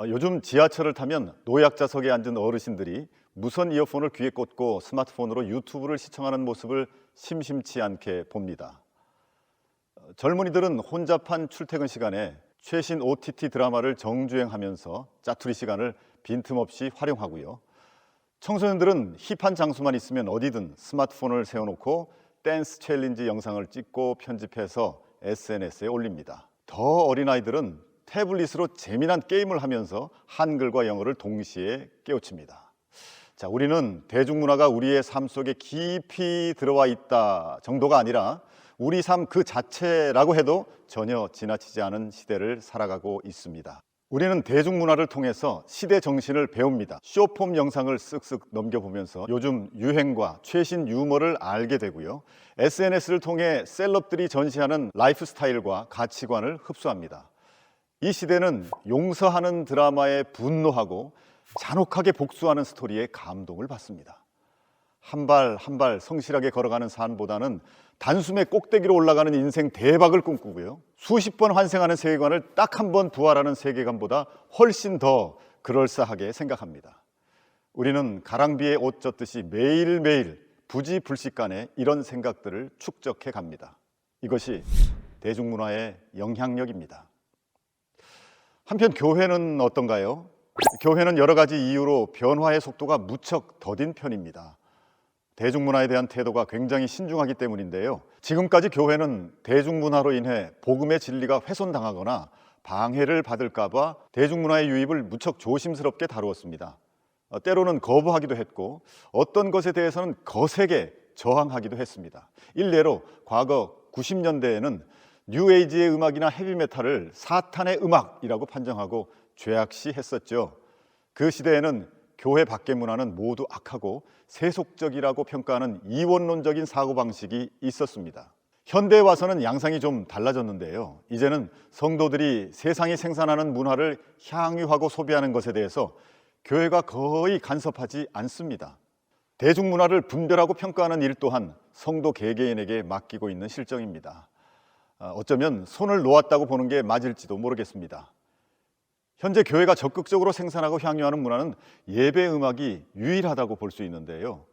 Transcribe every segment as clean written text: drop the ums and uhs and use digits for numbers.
요즘 지하철을 타면 노약자석에 앉은 어르신들이 무선 이어폰을 귀에 꽂고 스마트폰으로 유튜브를 시청하는 모습을 심심치 않게 봅니다. 젊은이들은 혼잡한 출퇴근 시간에 최신 OTT 드라마를 정주행하면서 짜투리 시간을 빈틈없이 활용하고요. 청소년들은 힙한 장소만 있으면 어디든 스마트폰을 세워놓고 댄스 챌린지 영상을 찍고 편집해서 SNS에 올립니다. 더 어린아이들은 태블릿으로 재미난 게임을 하면서 한글과 영어를 동시에 깨우칩니다. 자, 우리는 대중문화가 우리의 삶 속에 깊이 들어와 있다 정도가 아니라 우리 삶 그 자체라고 해도 전혀 지나치지 않은 시대를 살아가고 있습니다. 우리는 대중문화를 통해서 시대 정신을 배웁니다. 쇼폼 영상을 쓱쓱 넘겨보면서 요즘 유행과 최신 유머를 알게 되고요. SNS를 통해 셀럽들이 전시하는 라이프 스타일과 가치관을 흡수합니다. 이 시대는 용서하는 드라마에 분노하고 잔혹하게 복수하는 스토리에 감동을 받습니다. 한 발 한 발 성실하게 걸어가는 삶보다는 단숨에 꼭대기로 올라가는 인생 대박을 꿈꾸고요. 수십 번 환생하는 세계관을 딱 한 번 부활하는 세계관보다 훨씬 더 그럴싸하게 생각합니다. 우리는 가랑비에 옷 젖듯이 매일매일 부지불식간에 이런 생각들을 축적해 갑니다. 이것이 대중문화의 영향력입니다. 한편 교회는 어떤가요? 교회는 여러 가지 이유로 변화의 속도가 무척 더딘 편입니다. 대중문화에 대한 태도가 굉장히 신중하기 때문인데요. 지금까지 교회는 대중문화로 인해 복음의 진리가 훼손당하거나 방해를 받을까 봐 대중문화의 유입을 무척 조심스럽게 다루었습니다. 때로는 거부하기도 했고 어떤 것에 대해서는 거세게 저항하기도 했습니다. 일례로 과거 90년대에는 뉴에이지의 음악이나 헤비메탈을 사탄의 음악이라고 판정하고 죄악시했었죠. 그 시대에는 교회 밖의 문화는 모두 악하고 세속적이라고 평가하는 이원론적인 사고방식이 있었습니다. 현대에 와서는 양상이 좀 달라졌는데요. 이제는 성도들이 세상이 생산하는 문화를 향유하고 소비하는 것에 대해서 교회가 거의 간섭하지 않습니다. 대중문화를 분별하고 평가하는 일 또한 성도 개개인에게 맡기고 있는 실정입니다. 어쩌면 손을 놓았다고 보는 게 맞을지도 모르겠습니다. 현재 교회가 적극적으로 생산하고 향유하는 문화는 예배 음악이 유일하다고 볼 수 있는데요.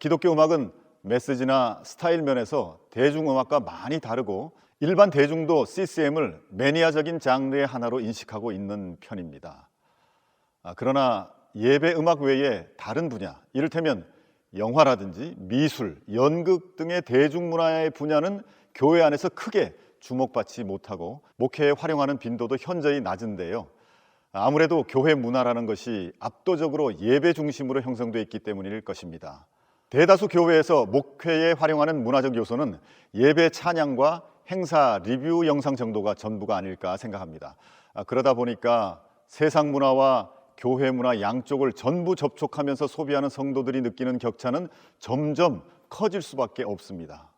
기독교 음악은 메시지나 스타일 면에서 대중음악과 많이 다르고 일반 대중도 CCM을 매니아적인 장르의 하나로 인식하고 있는 편입니다. 그러나 예배 음악 외에 다른 분야, 이를테면 영화라든지 미술, 연극 등의 대중문화의 분야는 교회 안에서 크게 주목받지 못하고 목회에 활용하는 빈도도 현저히 낮은데요. 아무래도 교회 문화라는 것이 압도적으로 예배 중심으로 형성되어 있기 때문일 것입니다. 대다수 교회에서 목회에 활용하는 문화적 요소는 예배 찬양과 행사 리뷰 영상 정도가 전부가 아닐까 생각합니다. 그러다 보니까 세상 문화와 교회 문화 양쪽을 전부 접촉하면서 소비하는 성도들이 느끼는 격차는 점점 커질 수밖에 없습니다.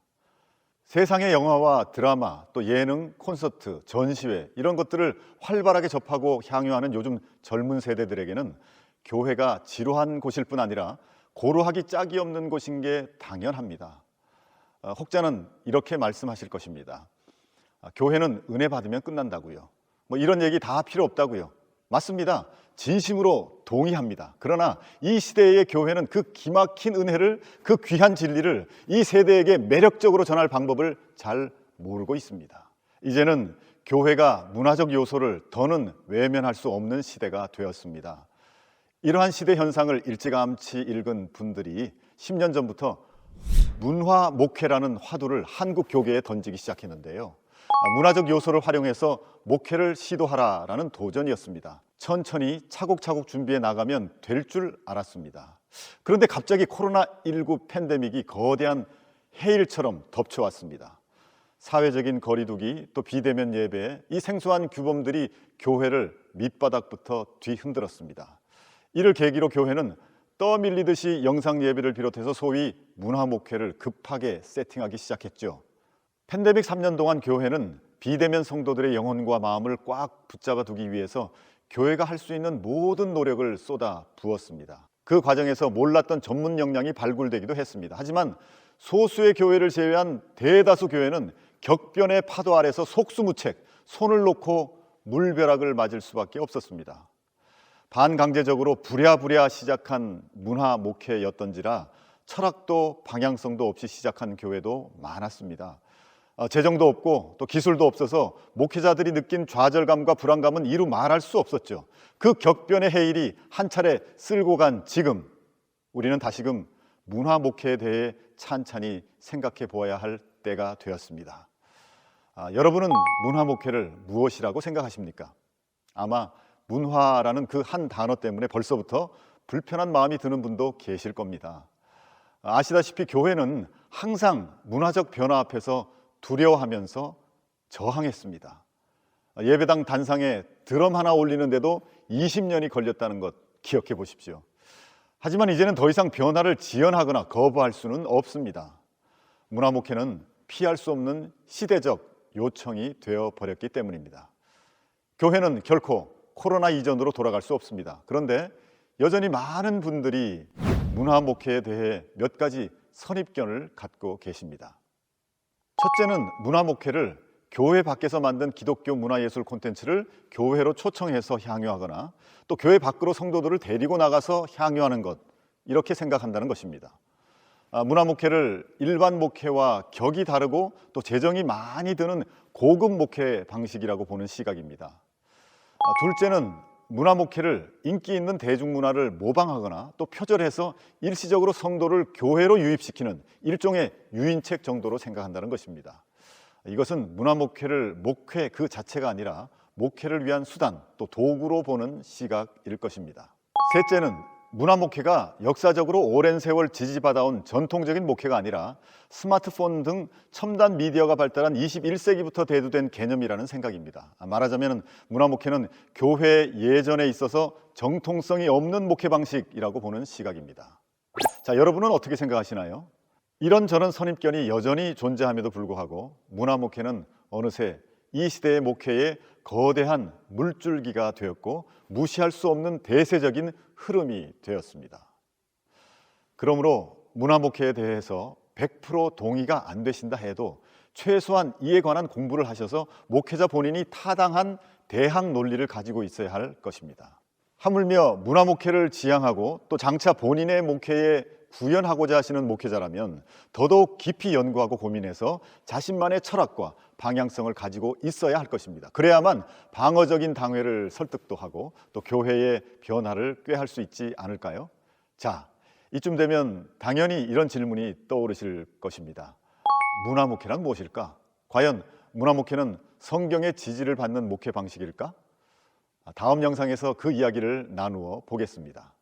세상의 영화와 드라마, 또 예능, 콘서트, 전시회 이런 것들을 활발하게 접하고 향유하는 요즘 젊은 세대들에게는 교회가 지루한 곳일 뿐 아니라 고루하기 짝이 없는 곳인 게 당연합니다. 혹자는 이렇게 말씀하실 것입니다. 교회는 은혜 받으면 끝난다고요. 이런 얘기 다 필요 없다고요. 맞습니다. 진심으로 동의합니다. 그러나 이 시대의 교회는 그 기막힌 은혜를, 그 귀한 진리를 이 세대에게 매력적으로 전할 방법을 잘 모르고 있습니다. 이제는 교회가 문화적 요소를 더는 외면할 수 없는 시대가 되었습니다. 이러한 시대 현상을 일찌감치 읽은 분들이 10년 전부터 문화 목회라는 화두를 한국 교계에 던지기 시작했는데요. 문화적 요소를 활용해서 목회를 시도하라라는 도전이었습니다. 천천히 차곡차곡 준비해 나가면 될 줄 알았습니다. 그런데 갑자기 코로나19 팬데믹이 거대한 해일처럼 덮쳐왔습니다. 사회적인 거리두기, 또 비대면 예배, 이 생소한 규범들이 교회를 밑바닥부터 뒤흔들었습니다. 이를 계기로 교회는 떠밀리듯이 영상 예배를 비롯해서 소위 문화 목회를 급하게 세팅하기 시작했죠. 팬데믹 3년 동안 교회는 비대면 성도들의 영혼과 마음을 꽉 붙잡아 두기 위해서 교회가 할 수 있는 모든 노력을 쏟아 부었습니다. 그 과정에서 몰랐던 전문 역량이 발굴되기도 했습니다. 하지만 소수의 교회를 제외한 대다수 교회는 격변의 파도 아래서 속수무책, 손을 놓고 물벼락을 맞을 수밖에 없었습니다. 반강제적으로 부랴부랴 시작한 문화 목회였던지라 철학도 방향성도 없이 시작한 교회도 많았습니다. 재정도 없고 또 기술도 없어서 목회자들이 느낀 좌절감과 불안감은 이루 말할 수 없었죠. 그 격변의 해일이 한 차례 쓸고 간 지금, 우리는 다시금 문화 목회에 대해 찬찬히 생각해 보아야 할 때가 되었습니다. 여러분은 문화 목회를 무엇이라고 생각하십니까? 아마 문화라는 그 한 단어 때문에 벌써부터 불편한 마음이 드는 분도 계실 겁니다. 아시다시피 교회는 항상 문화적 변화 앞에서 두려워하면서 저항했습니다. 예배당 단상에 드럼 하나 올리는데도 20년이 걸렸다는 것 기억해 보십시오. 하지만 이제는 더 이상 변화를 지연하거나 거부할 수는 없습니다. 문화 목회는 피할 수 없는 시대적 요청이 되어 버렸기 때문입니다. 교회는 결코 코로나 이전으로 돌아갈 수 없습니다. 그런데 여전히 많은 분들이 문화 목회에 대해 몇 가지 선입견을 갖고 계십니다. 첫째는 문화 목회를 교회 밖에서 만든 기독교 문화예술 콘텐츠를 교회로 초청해서 향유하거나 또 교회 밖으로 성도들을 데리고 나가서 향유하는 것, 이렇게 생각한다는 것입니다. 문화 목회를 일반 목회와 격이 다르고 또 재정이 많이 드는 고급 목회 방식이라고 보는 시각입니다. 둘째는 문화 목회를 인기 있는 대중문화를 모방하거나 또 표절해서 일시적으로 성도를 교회로 유입시키는 일종의 유인책 정도로 생각한다는 것입니다. 이것은 문화 목회를 목회 그 자체가 아니라 목회를 위한 수단, 또 도구로 보는 시각일 것입니다. 셋째는 문화 목회가 역사적으로 오랜 세월 지지받아온 전통적인 목회가 아니라 스마트폰 등 첨단 미디어가 발달한 21세기부터 대두된 개념이라는 생각입니다. 말하자면 문화 목회는 교회 예전에 있어서 정통성이 없는 목회 방식이라고 보는 시각입니다. 자, 여러분은 어떻게 생각하시나요? 이런저런 선입견이 여전히 존재함에도 불구하고 문화 목회는 어느새 이 시대의 목회의 거대한 물줄기가 되었고 무시할 수 없는 대세적인 흐름이 되었습니다. 그러므로 문화 목회에 대해서 100% 동의가 안 되신다 해도 최소한 이에 관한 공부를 하셔서 목회자 본인이 타당한 대학 논리를 가지고 있어야 할 것입니다. 하물며 문화 목회를 지향하고 또 장차 본인의 목회에 구현하고자 하시는 목회자라면 더더욱 깊이 연구하고 고민해서 자신만의 철학과 방향성을 가지고 있어야 할 것입니다. 그래야만 방어적인 당회를 설득도 하고 또 교회의 변화를 꾀할 수 있지 않을까요? 자, 이쯤 되면 당연히 이런 질문이 떠오르실 것입니다. 문화 목회란 무엇일까? 과연 문화 목회는 성경의 지지를 받는 목회 방식일까? 다음 영상에서 그 이야기를 나누어 보겠습니다.